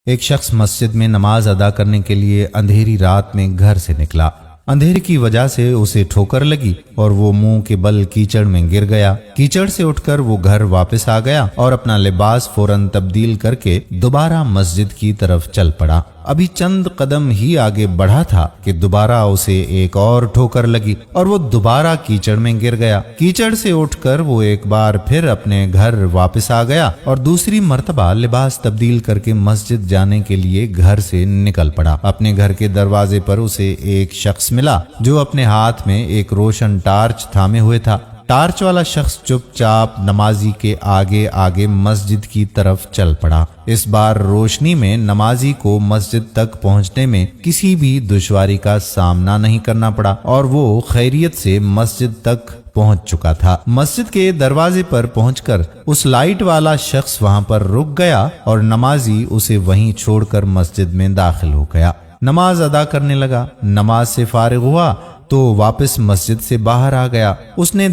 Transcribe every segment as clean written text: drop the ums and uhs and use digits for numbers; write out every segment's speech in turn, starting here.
ایک شخص مسجد میں نماز ادا کرنے کے لیے اندھیری رات میں گھر سے نکلا۔ اندھیرے کی وجہ سے اسے ٹھوکر لگی اور وہ منہ کے بل کیچڑ میں گر گیا۔ کیچڑ سے اٹھ کر وہ گھر واپس آ گیا اور اپنا لباس فوراً تبدیل کر کے دوبارہ مسجد کی طرف چل پڑا۔ ابھی چند قدم ہی آگے بڑھا تھا کہ دوبارہ اسے ایک اور ٹھوکر لگی اور وہ دوبارہ کیچڑ میں گر گیا۔ کیچڑ سے اٹھ کر وہ ایک بار پھر اپنے گھر واپس آ گیا اور دوسری مرتبہ لباس تبدیل کر کے مسجد جانے کے لیے گھر سے نکل پڑا۔ اپنے گھر کے دروازے پر اسے ایک شخص ملا جو اپنے ہاتھ میں ایک روشن ٹارچ تھامے ہوئے تھا۔ ٹارچ والا شخص چپ چاپ نمازی کے آگے آگے مسجد کی طرف چل پڑا۔ اس بار روشنی میں نمازی کو مسجد تک پہنچنے میں کسی بھی دشواری کا سامنا نہیں کرنا پڑا اور وہ خیریت سے مسجد تک پہنچ چکا تھا۔ مسجد کے دروازے پر پہنچ کر اس لائٹ والا شخص وہاں پر رک گیا اور نمازی اسے وہیں چھوڑ کر مسجد میں داخل ہو گیا۔ نماز ادا کرنے لگا۔ نماز سے فارغ ہوا تو واپس مسجد سے باہر آ گیا۔ اس نے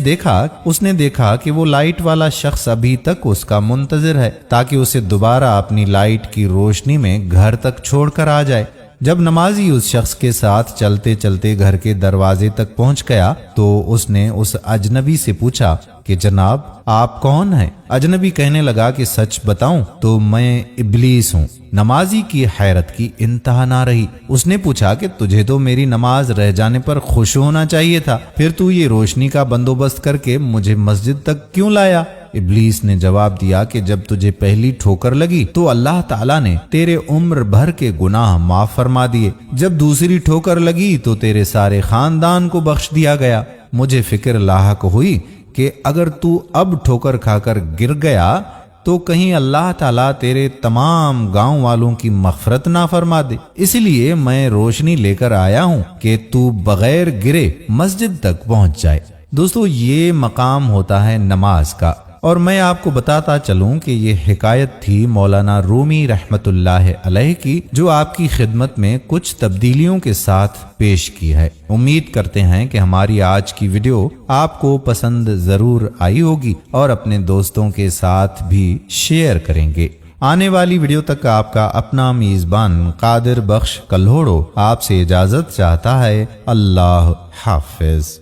دیکھا کہ وہ لائٹ والا شخص ابھی تک اس کا منتظر ہے تاکہ اسے دوبارہ اپنی لائٹ کی روشنی میں گھر تک چھوڑ کر آ جائے۔ جب نمازی اس شخص کے ساتھ چلتے چلتے گھر کے دروازے تک پہنچ گیا تو اس نے اس اجنبی سے پوچھا کہ جناب آپ کون ہیں؟ اجنبی کہنے لگا کہ سچ بتاؤں تو میں ابلیس ہوں۔ نمازی کی حیرت کی انتہا نہ رہی۔ اس نے پوچھا کہ تجھے تو میری نماز رہ جانے پر خوش ہونا چاہیے تھا، پھر تو یہ روشنی کا بندوبست کر کے مجھے مسجد تک کیوں لایا؟ ابلیس نے جواب دیا کہ جب تجھے پہلی ٹھوکر لگی تو اللہ تعالیٰ نے تیرے عمر بھر کے گناہ معاف فرما دیے، جب دوسری ٹھوکر لگی تو تیرے سارے خاندان کو بخش دیا گیا۔ مجھے فکر لاحق ہوئی کہ اگر تو اب ٹھوکر کھا کر گر گیا تو کہیں اللہ تعالیٰ تیرے تمام گاؤں والوں کی مغفرت نہ فرما دے، اس لیے میں روشنی لے کر آیا ہوں کہ تو بغیر گرے مسجد تک پہنچ جائے۔ دوستو، یہ مقام ہوتا ہے نماز کا، اور میں آپ کو بتاتا چلوں کہ یہ حکایت تھی مولانا رومی رحمت اللہ علیہ کی، جو آپ کی خدمت میں کچھ تبدیلیوں کے ساتھ پیش کی ہے۔ امید کرتے ہیں کہ ہماری آج کی ویڈیو آپ کو پسند ضرور آئی ہوگی اور اپنے دوستوں کے ساتھ بھی شیئر کریں گے۔ آنے والی ویڈیو تک آپ کا اپنا میزبان قادر بخش کلہوڑو آپ سے اجازت چاہتا ہے۔ اللہ حافظ۔